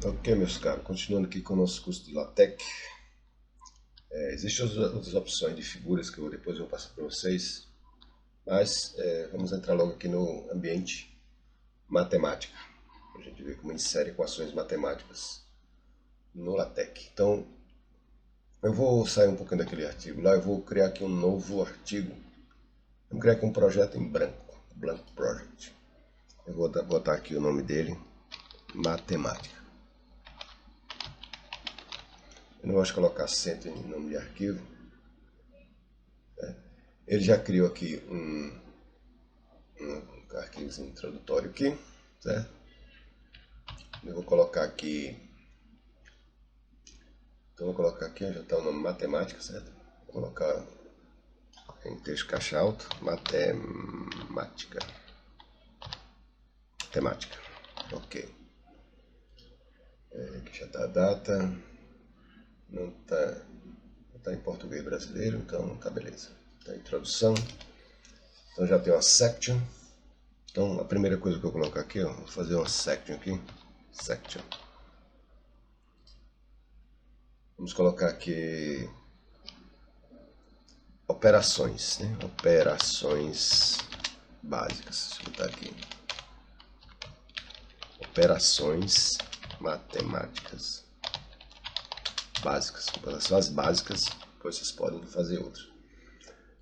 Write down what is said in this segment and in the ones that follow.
Ok, meus caros, continuando aqui com o nosso curso de LaTeX. Existem outras opções de figuras que eu depois vou passar para vocês, mas vamos entrar logo aqui no ambiente matemática, para a gente ver como insere equações matemáticas no LaTeX. Então, eu vou sair um pouquinho daquele artigo lá, eu vou criar aqui um novo artigo. Vamos criar aqui um projeto em branco, Blank Project. Eu vou botar aqui o nome dele, matemática. Eu não gosto de colocar acento em nome de arquivo. Ele já criou aqui um arquivo introdutório aqui, certo? Eu vou colocar aqui, então vou colocar aqui, já está o nome matemática, certo? Vou colocar em texto caixa alta, matemática, temática, ok. Aqui já está a data, não está em português brasileiro, então tá beleza. Tá a introdução, então já tem uma section. Então a primeira coisa que eu vou colocar aqui, ó, vou fazer uma section aqui, section. Vamos colocar aqui operações, né? Operações básicas. Deixa eu botar aqui. Operações matemáticas básicas. Operações básicas, depois vocês podem fazer outras.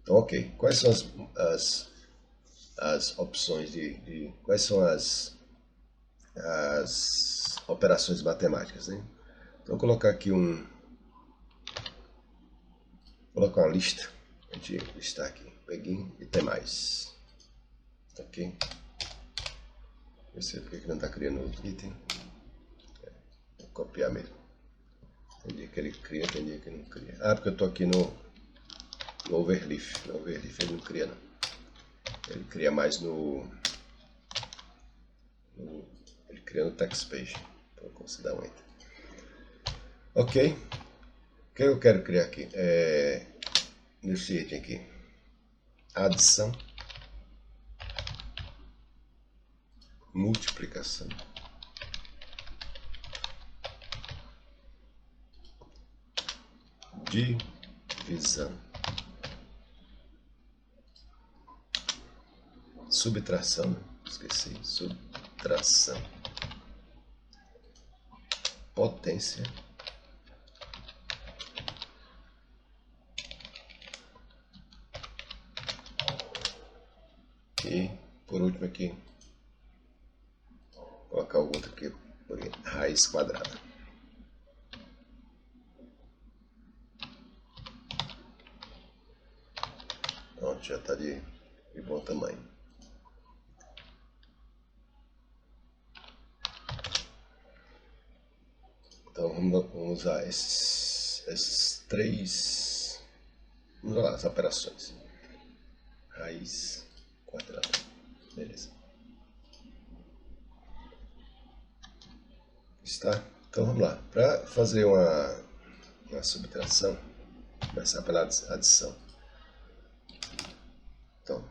Então, ok. Quais são as opções quais são as operações matemáticas, né? Então, vou colocar aqui colocar uma lista, a gente listar aqui, peguei e tem mais, ok? Não sei porque que não está criando outro item, vou copiar mesmo. Tem dia que ele cria, tem dia que ele não cria. Ah, porque eu estou aqui no overleaf, no overleaf ele não cria não, ele cria mais ele cria no text page, então eu consigo dar um enter. Ok, o que eu quero criar aqui nesse item aqui, adição, multiplicação, divisão, subtração, esqueci, subtração, potência, e por último aqui, vou colocar o outro aqui, raiz quadrada. Pronto, já está de bom tamanho. Então vamos usar esses três, vamos lá, as operações. Raiz quadrada, beleza. Está? Então vamos lá. Para fazer uma subtração, começar pela adição. Então,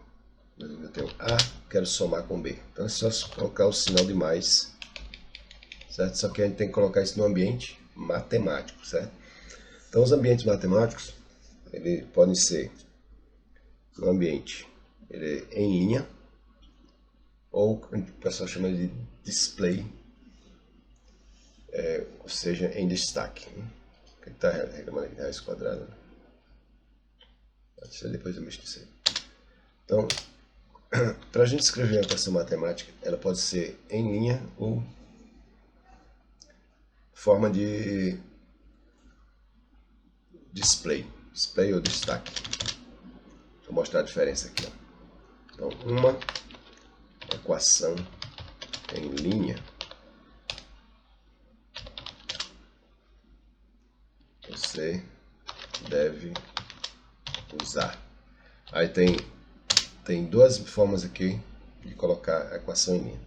eu tenho A, quero somar com B. Então é só colocar o sinal de mais, certo? Só que a gente tem que colocar isso no ambiente matemático, certo? Então os ambientes matemáticos, eles podem ser no ambiente em linha, ou o pessoal chama de display, ou seja, em destaque. O que está reclamando aqui de raiz quadrada? Depois eu mexo nisso aí. Então, para a gente escrever uma equação matemática, ela pode ser em linha ou forma de display ou destaque. Vou mostrar a diferença aqui, ó. Então, uma equação em linha, você deve usar. Aí tem duas formas aqui de colocar a equação em linha.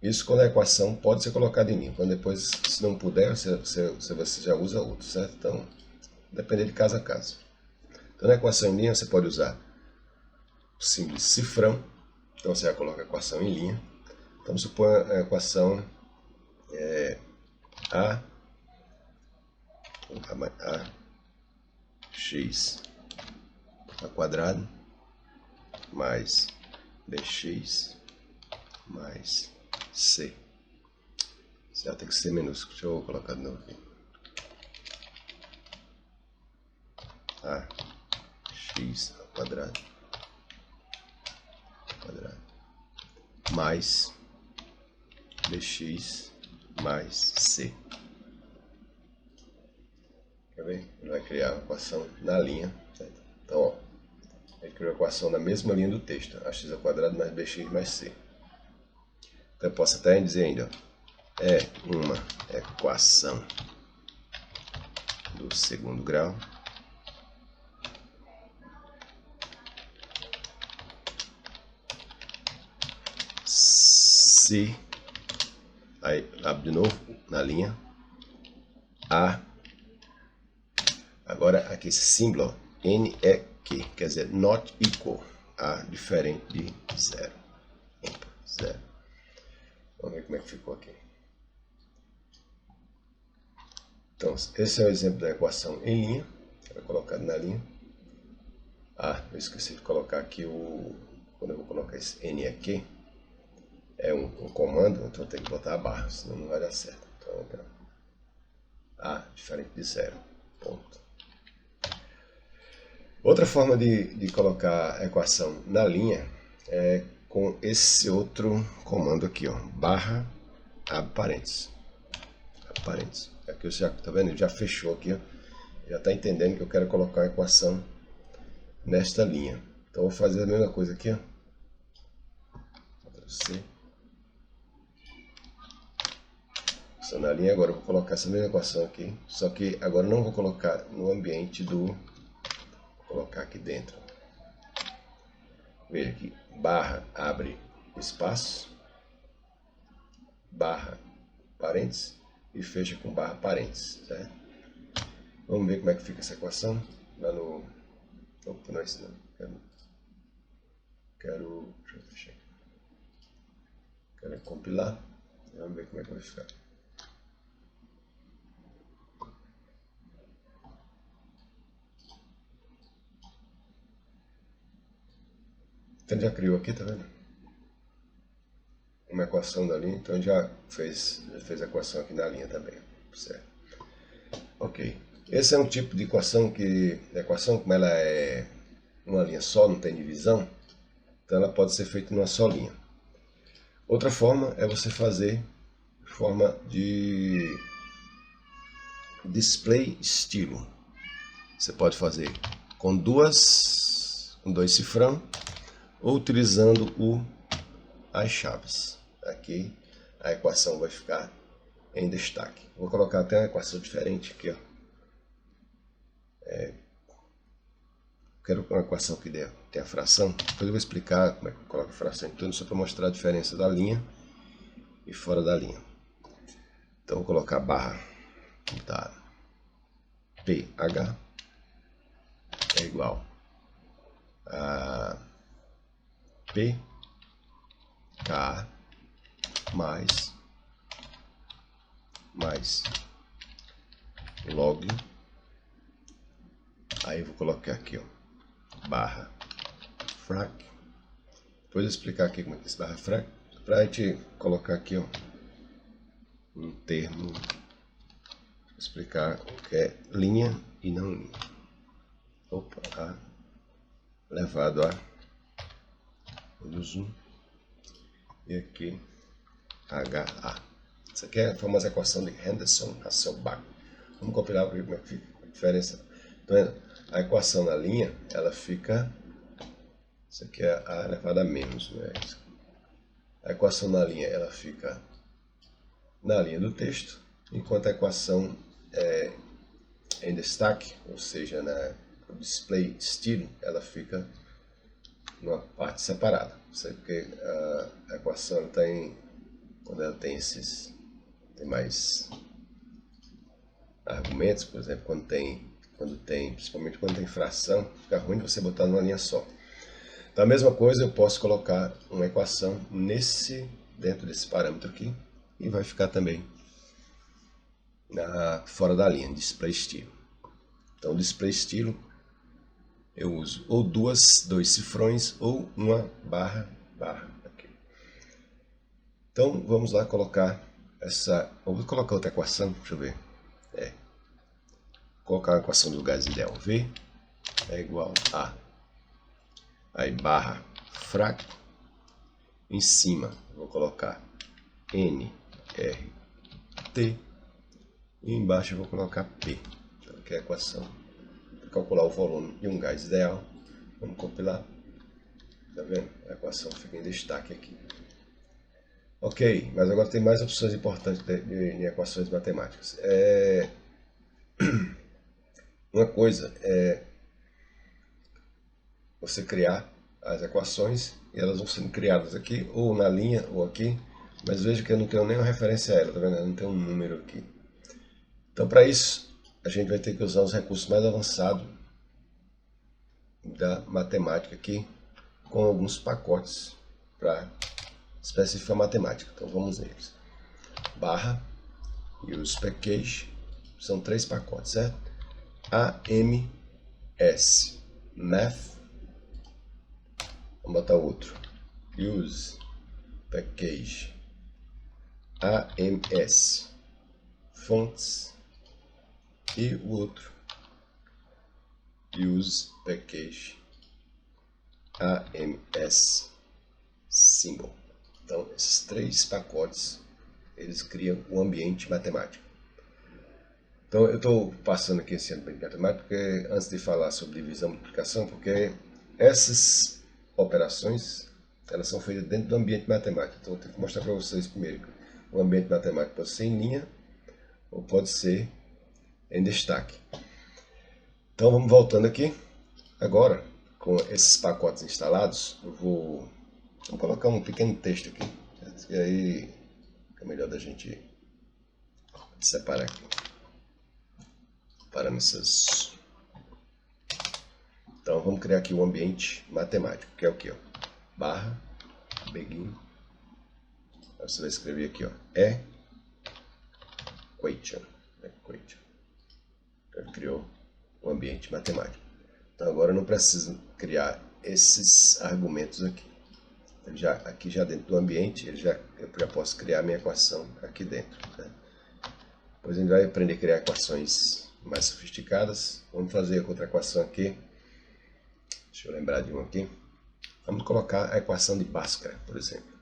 Isso quando a equação pode ser colocada em linha. Quando depois, se não puder, você já usa outro, certo? Então, depende de caso a caso. Então, na equação em linha, você pode usar o símbolo cifrão. Então, você já coloca a equação em linha. Então, suponha a equação ax ao quadrado mais bx mais c. Isso já tem que ser minúsculo. Deixa eu colocar de novo aqui. Ax ao quadrado mais bx mais c. Quer ver? Ele vai criar a equação na linha, certo? Então, ó, ele criou a equação na mesma linha do texto, ax ao quadrado mais bx mais c. Então eu posso até dizer ainda, ó, é uma equação do segundo grau se, aí abre de novo na linha a, agora aqui esse símbolo n é que, quer dizer not equal, a diferente de zero. Opa, zero. Vamos ver como é que ficou aqui. Então esse é o exemplo da equação em linha, que é colocado na linha. Eu esqueci de colocar aqui quando eu vou colocar esse n aqui, é um comando, então eu tenho que botar a barra, senão não vai dar certo. Então, diferente de zero, ponto. Outra forma de colocar a equação na linha é com esse outro comando aqui, ó, barra, abre parênteses. Aqui você já tá vendo, ele já fechou aqui, ó, já está entendendo que eu quero colocar a equação nesta linha. Então eu vou fazer a mesma coisa aqui, ó. C. Na linha, agora eu vou colocar essa mesma equação aqui, só que agora não vou colocar no ambiente vou colocar aqui dentro. Veja aqui, barra abre espaço, barra parênteses e fecha com barra parênteses, certo? Vamos ver como é que fica essa equação lá no... Opa, não é isso não. Deixa eu fechar aqui. Quero compilar. Vamos ver como é que vai ficar. Então já criou aqui, tá vendo? Uma equação da linha, então já fez a equação aqui na linha também, certo? Ok. Esse é um tipo de equação como ela é uma linha só, não tem divisão, então ela pode ser feita numa só linha. Outra forma é você fazer forma de display estilo. Você pode fazer com dois cifrão ou utilizando as chaves. Aqui a equação vai ficar em destaque. Vou colocar até uma equação diferente aqui, ó. Quero uma equação que tem a fração. Depois eu vou explicar como é que eu coloco a fração em tudo, só para mostrar a diferença da linha e fora da linha. Então vou colocar barra da pH é igual a pk mais log. Aí eu vou colocar aqui, ó, barra frac. Depois eu explicar aqui como é que é esse barra frac, para a gente colocar aqui, ó, um termo, explicar o que é linha e não linha. Opa, elevado a menos 1 e aqui HA. Isso aqui é a famosa equação de Henderson-Hasselbalch. Vamos compilar para ver como é que fica a diferença. Então, a equação na linha, ela fica... Isso aqui é A elevado a menos, não é isso? A equação na linha, ela fica na linha do texto, enquanto a equação em destaque, ou seja, no display estilo, ela fica numa parte separada. Isso aí porque a equação tem, quando ela tem tem mais argumentos, por exemplo, principalmente quando tem fração, fica ruim de você botar numa linha só. Então a mesma coisa eu posso colocar uma equação nesse dentro desse parâmetro aqui e vai ficar também fora da linha, display estilo. Então, display estilo eu uso ou dois cifrões ou uma barra aqui. Então, vamos lá colocar essa... Eu vou colocar outra equação, deixa eu ver. Colocar a equação do gás ideal. V é igual a... Aí, barra fraco. Em cima, vou colocar NRT. E embaixo eu vou colocar P. Então, aqui é a equação. Para calcular o volume de um gás ideal. Vamos compilar. Tá vendo? A equação fica em destaque aqui. Ok, mas agora tem mais opções importantes em equações matemáticas. Uma coisa é você criar as equações e elas vão sendo criadas aqui, ou na linha, ou aqui. Mas veja que eu não tenho nenhuma referência a ela, tá vendo? Eu não tenho um número aqui. Então, para isso, a gente vai ter que usar os recursos mais avançados da matemática aqui, com alguns pacotes para especificar matemática. Então, vamos neles. Barra use package, são 3 pacotes, certo? AMS, math, vamos botar outro. Use package, AMS, fonts, e o outro use package AMS symbol. Então, esses 3 pacotes eles criam o ambiente matemático. Então, eu estou passando aqui esse ambiente matemático porque, antes de falar sobre divisão e multiplicação, porque essas operações elas são feitas dentro do ambiente matemático. Então, eu tenho que mostrar para vocês primeiro. O ambiente matemático pode ser em linha ou pode ser em destaque. Então, vamos voltando aqui. Agora, com esses pacotes instalados, vou colocar um pequeno texto aqui. E aí é melhor da gente separar aqui. Parâmetros. Então, vamos criar aqui um ambiente matemático, que é o que? Barra, begin. Aí você vai escrever aqui, equation. Então, criou um ambiente matemático. Então, agora eu não preciso criar esses argumentos aqui. Aqui já dentro do ambiente, eu já posso criar minha equação aqui dentro. Né? Depois a gente vai aprender a criar equações mais sofisticadas. Vamos fazer outra equação aqui. Deixa eu lembrar de uma aqui. Vamos colocar a equação de Bhaskara, por exemplo.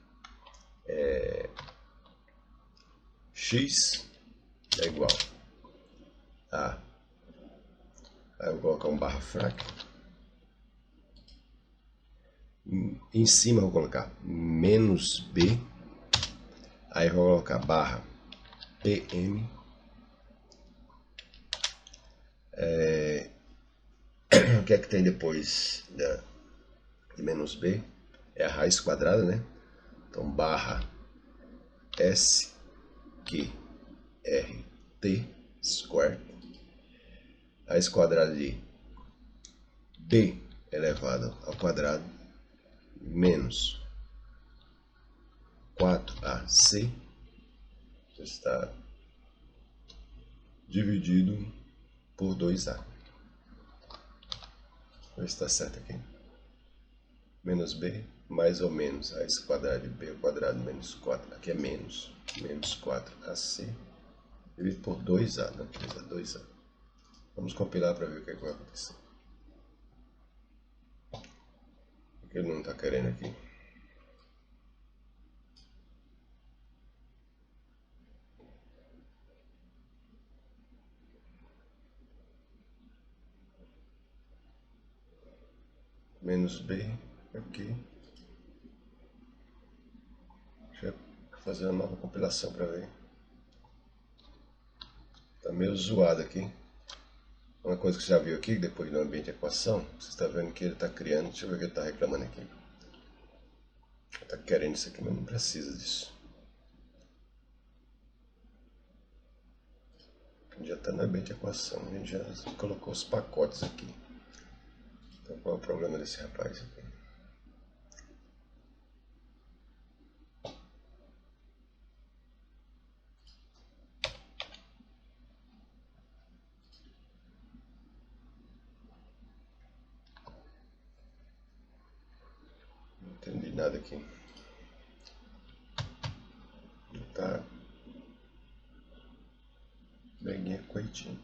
X é igual a... Aí eu vou colocar um barra fraca. Em cima eu vou colocar menos B. Aí eu vou colocar barra PM. O que é que tem depois de menos B? É a raiz quadrada, né? Então, barra SQRT square. Raiz quadrada de B elevado ao quadrado menos 4AC está dividido por 2A. Vamos ver se está certo aqui. Menos B mais ou menos raiz quadrada de B ao quadrado menos 4. Aqui é menos 4AC dividido por 2A. Não, 2A. Vamos compilar para ver o que vai acontecer. O que ele não está querendo aqui? Menos B aqui. Deixa eu fazer uma nova compilação para ver. Está meio zoado aqui. Uma coisa que você já viu aqui, depois do ambiente de equação, você está vendo que ele está criando. Deixa eu ver o que ele está reclamando aqui. Ele está querendo isso aqui, mas não precisa disso. Já está no ambiente de equação. A gente já colocou os pacotes aqui. Então qual é o problema desse rapaz aqui? nada aqui. Tá. Begin equation.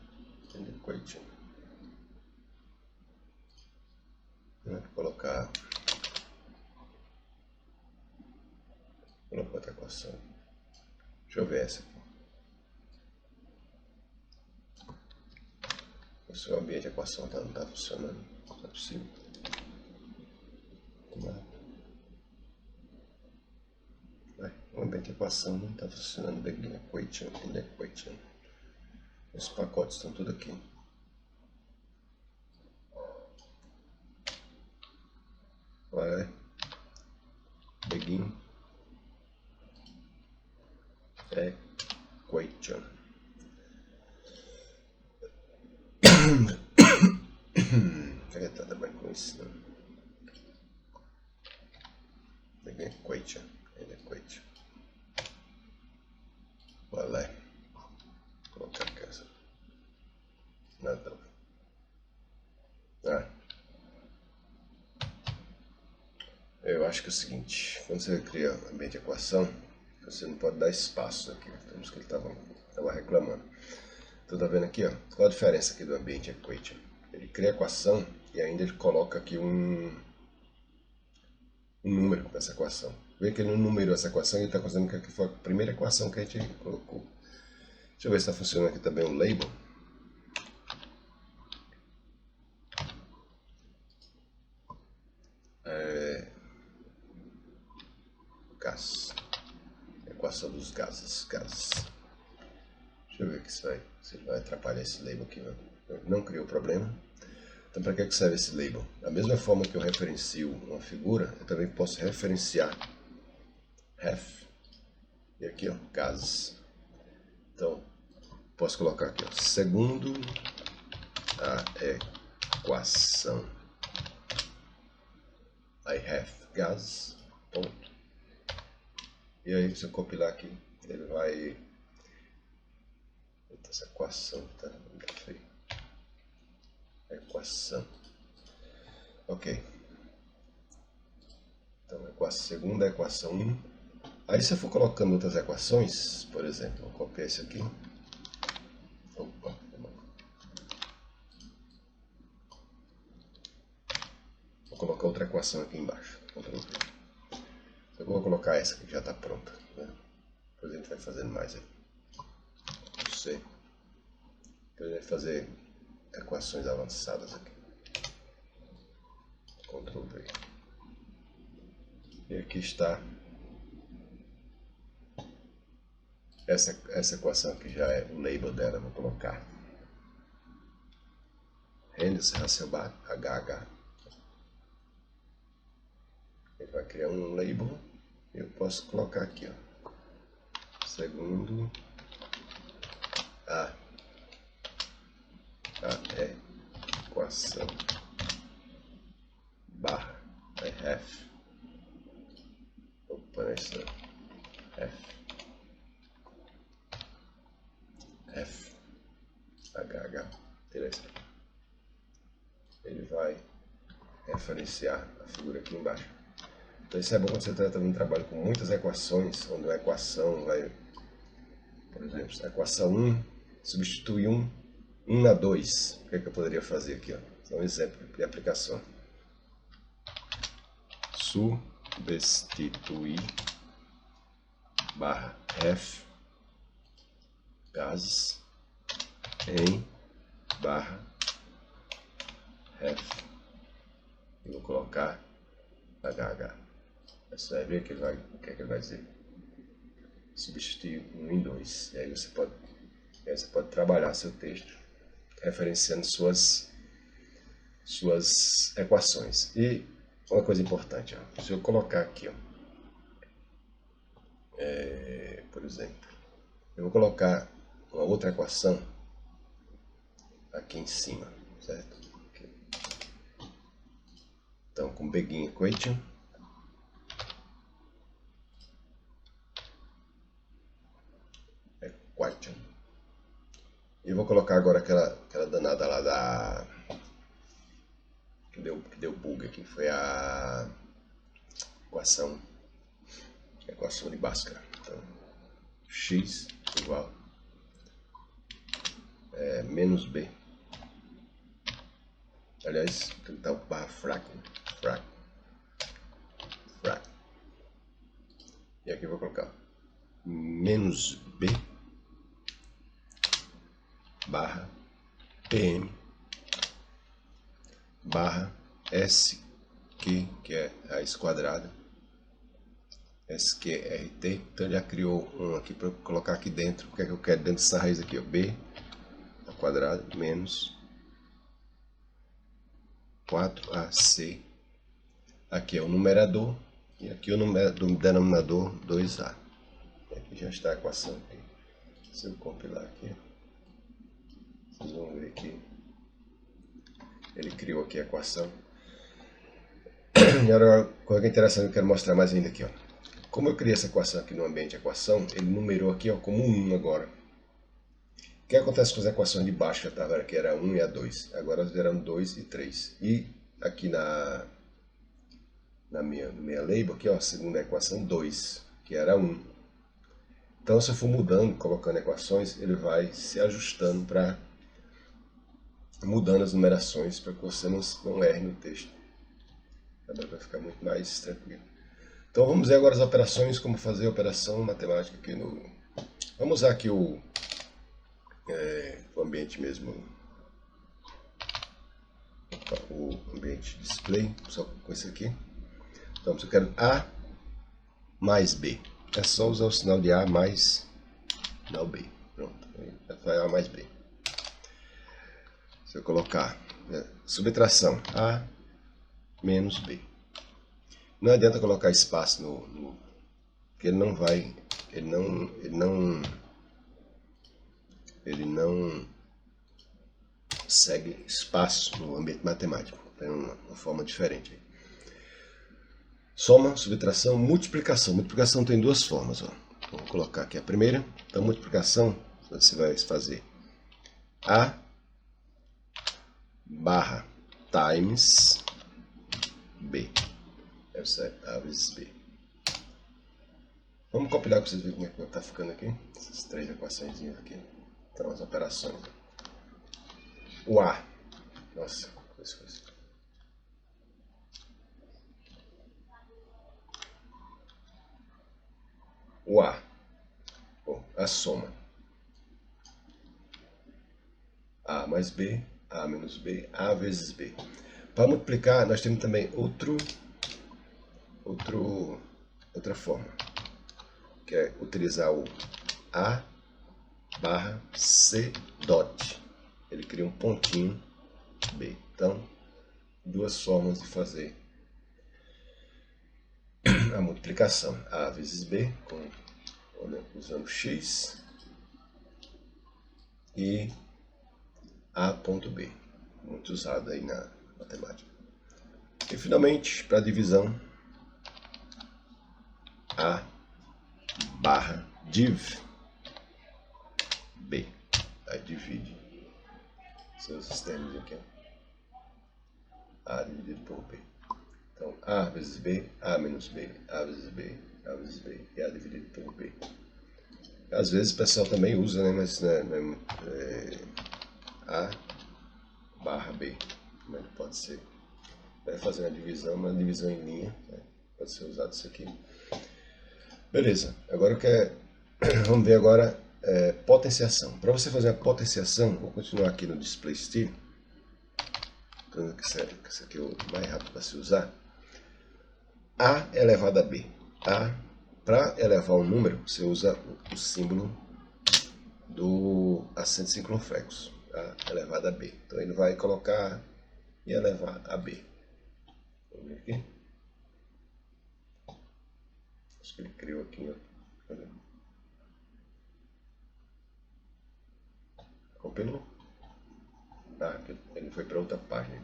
Vou colocar outra equação. Deixa eu ver essa aqui. O seu ambiente de equação não está funcionando. Não é possível. O ambiente de equação não está funcionando. Begin equation, end equation. Os pacotes estão tudo aqui. Vai. Begin equation. Queria estar trabalhando com isso, não? Begin equation, end equation. Vai. Vou colocar aqui essa. Nada. Eu acho que é o seguinte, quando você cria ambiente de equação, você não pode dar espaço aqui. Então, isso que ele estava reclamando. Então tá vendo aqui, ó, qual a diferença aqui do ambiente equation? Ele cria a equação e ainda ele coloca aqui um número para essa equação. Vê que ele não numerou essa equação e ele está considerando que aqui foi a primeira equação que a gente colocou. Deixa eu ver se está funcionando aqui também o label. Gás. Equação dos gases. Deixa eu ver aqui se ele vai atrapalhar esse label aqui. Não criou problema. Então, para que serve esse label? Da mesma forma que eu referencio uma figura, eu também posso referenciar ref. E aqui, ó, gases. Então, posso colocar aqui, ó, segundo a equação. I have gases. Ponto. E aí, se eu compilar aqui, ele vai... Essa equação tá feio. Equação. Ok. Então, a segunda equação 1. Aí, se eu for colocando outras equações, por exemplo, vou copiar isso aqui. Opa. Vou colocar outra equação aqui embaixo. Ctrl V. Eu vou colocar essa que já está pronta. Né? Depois a gente vai fazendo mais aí. Não sei. Depois a gente vai fazer equações avançadas aqui. Ctrl V. E aqui está essa equação aqui, já é o label dela. Vou colocar Henderson Hasselbalch HH. Ele vai criar um label. Eu posso colocar aqui, ó, segundo a equação barra ref. Opa, nessa f hh. Interessante. Ele vai referenciar a figura aqui embaixo. Então isso é bom quando você está fazendo um trabalho com muitas equações, onde a equação vai, por exemplo, a equação 1 substitui 1 na 2. O que é que eu poderia fazer aqui? Ó? Um exemplo de aplicação. Substituir barra ref gases em barra ref. E vou colocar HH. Você vai ver que o que é que ele vai dizer. Substituir 1 em 2. E aí você pode trabalhar seu texto referenciando suas equações. E uma coisa importante, ó, se eu colocar aqui, ó, por exemplo, eu vou colocar uma outra equação aqui em cima, certo? Aqui. Então, com begin equation, e vou colocar agora aquela danada lá que deu bug aqui, foi a equação de Bhaskara. Então, x igual menos b. Aliás, tentar o barra frac. E aqui eu vou colocar menos b barra pm barra sq, que é raiz quadrada, sqrt. Então ele já criou um aqui para colocar aqui dentro. O que é que eu quero dentro dessa raiz aqui? Ó, b ao quadrado menos 4ac. Aqui é o numerador e aqui o denominador 2a. E aqui já está a equação aqui. Se eu compilar aqui, vocês vão ver que ele criou aqui a equação. E agora, coisa interessante, eu quero mostrar mais ainda aqui, ó. Como eu criei essa equação aqui no ambiente equação, ele numerou aqui, ó, como 1 agora. O que acontece com as equações de baixo? Já estava aqui, era 1 e a 2. Agora elas vieram 2 e 3. E aqui no minha label, aqui, ó, a segunda equação 2, que era 1. Então, se eu for mudando, colocando equações, ele vai se ajustando para mudando as numerações para que você não erre no texto. Vai ficar muito mais tranquilo. Então vamos ver agora as operações, como fazer a operação matemática aqui no... Vamos usar aqui o ambiente mesmo, o ambiente display, só com isso aqui. Então, se eu quero A mais B, é só usar o sinal de A mais não B. Pronto, vai A mais B. Se eu colocar subtração A menos B. Não adianta colocar espaço porque ele não vai, ele não segue espaço no ambiente matemático. Tem uma forma diferente. Soma, subtração, multiplicação. Multiplicação tem duas formas, ó. Vou colocar aqui a primeira. Então, multiplicação, você vai fazer A barra times B. Deve ser A vezes B. Vamos compilar para vocês verem como é que está ficando aqui. Essas três equações aqui. Então, as operações. O A. Nossa, coisa. O A. Bom, a soma. A mais B, A menos B, A vezes B. Para multiplicar, nós temos também outra forma, que é utilizar o A barra C dot. Ele cria um pontinho B. Então, duas formas de fazer a multiplicação. A vezes B, usando x, e A ponto B, muito usado aí na matemática. E finalmente, para divisão, A barra div B. Aí divide seus termos aqui, ó. A dividido por B. Então, A vezes B, A menos B, A vezes B, A vezes B, e A dividido por B. Às vezes o pessoal também usa, né, mas A barra B. Como pode ser? Vai fazer uma divisão em linha, né? Pode ser usado isso aqui. Beleza, agora vamos ver agora potenciação. Para você fazer a potenciação, vou continuar aqui no display style, que esse aqui é o mais rápido para se usar. A elevado a B. Para elevar um número, você usa o símbolo do acento circunflexo. A elevado a B. Então ele vai colocar e elevar a B. Vamos ver aqui. Acho que ele criou aqui, ó. Compilou? Ele foi para outra página.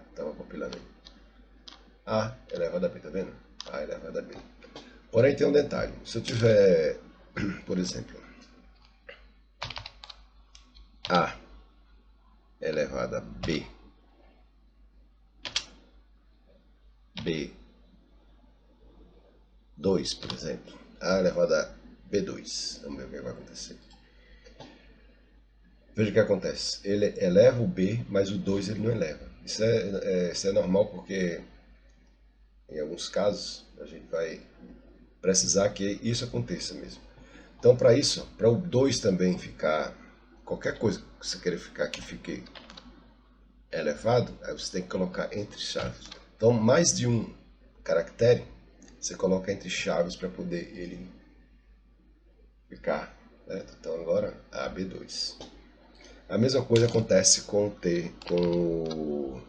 Estava compilando aí. A elevado a B, tá vendo? A elevado a B. Porém tem um detalhe. Se eu tiver, por exemplo, A elevado a B B2, por exemplo. A elevado a B2. Vamos ver o que vai acontecer. Veja o que acontece. Ele eleva o B, mas o 2 ele não eleva. Isso é normal porque em alguns casos a gente vai precisar que isso aconteça mesmo. Então, para isso, para o 2 também ficar, qualquer coisa que você queira ficar que fique elevado, aí você tem que colocar entre chaves. Então, mais de um caractere, você coloca entre chaves para poder ele ficar. Certo? Então, agora, AB2. A mesma coisa acontece com o T, com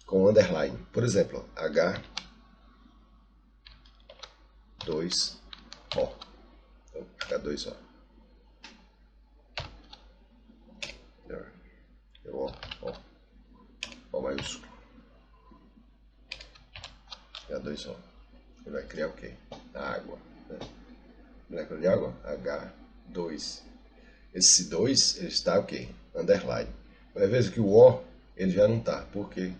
o underline. Por exemplo, H2O. Então, H2O. O maiúsculo. H2O. Ele vai criar o quê? A água. Né? Molécula de água? H2. Esse 2, ele está o quê? Underline. Às vezes que o O, ele já não está. Por quê?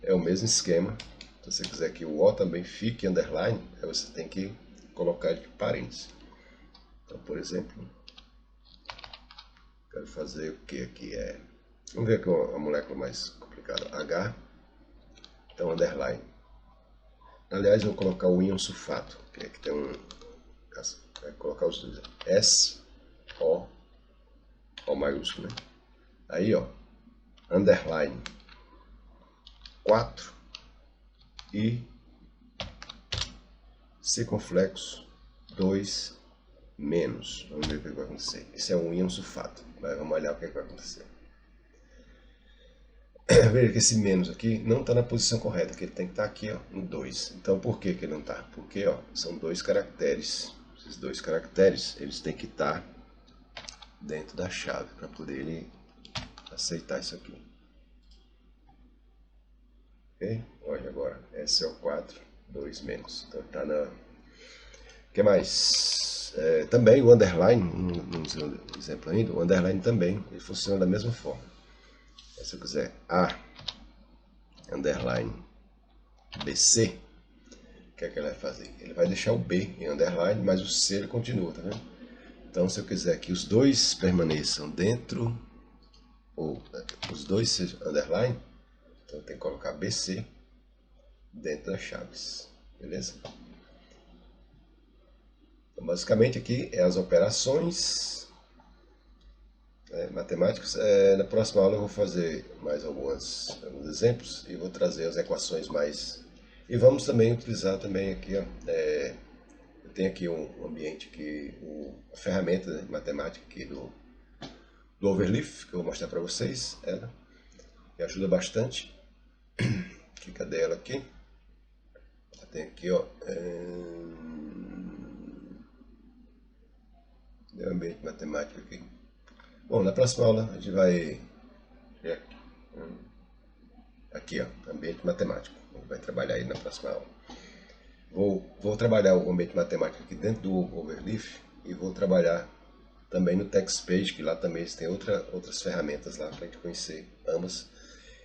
É o mesmo esquema. Se você quiser que o O também fique underline, aí você tem que colocar de parênteses. Então, por exemplo, quero fazer o que aqui? Vamos ver aqui a molécula mais complicada. H, então underline. Aliás, eu vou colocar o íon sulfato, que aqui tem vai colocar os dois. S, O maiúsculo, né? Aí, ó, underline 4 e circunflexo 2 menos. Vamos ver o que vai acontecer. Isso é um íon sulfato. Mas vamos olhar o que vai acontecer. Veja que esse menos aqui não está na posição correta, que ele tem que estar aqui, ó, no 2. Então, por que ele não está? Porque, ó, são dois caracteres. Esses dois caracteres, eles têm que estar dentro da chave para poder ele aceitar isso aqui. Ok? Olha agora, SO4, 2 menos. Então está na... O que mais? Também o underline, não usei um exemplo ainda, o underline também ele funciona da mesma forma. Se eu quiser A underline BC, o que é que ele vai fazer? Ele vai deixar o B em underline, mas o C ele continua, tá vendo? Então, se eu quiser que os dois permaneçam dentro, ou os dois sejam underline, então eu tenho que colocar BC dentro das chaves, beleza? Então, basicamente aqui é as operações matemáticas. Na próxima aula eu vou fazer mais alguns exemplos e vou trazer as equações mais... E vamos também utilizar também aqui, ó, eu tenho aqui um ambiente, a ferramenta de matemática aqui do Overleaf, que eu vou mostrar para vocês, ela que ajuda bastante. Cadê ela aqui? Tem aqui, ó, o ambiente matemático aqui. Bom, na próxima aula a gente vai aqui, ó, ambiente matemático. A gente vai trabalhar aí na próxima aula. Vou trabalhar o ambiente matemático aqui dentro do Overleaf e vou trabalhar também no TextPage, que lá também tem outras ferramentas lá para a gente conhecer ambas.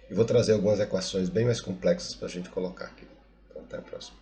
E vou trazer algumas equações bem mais complexas para a gente colocar aqui. Então, até a próxima.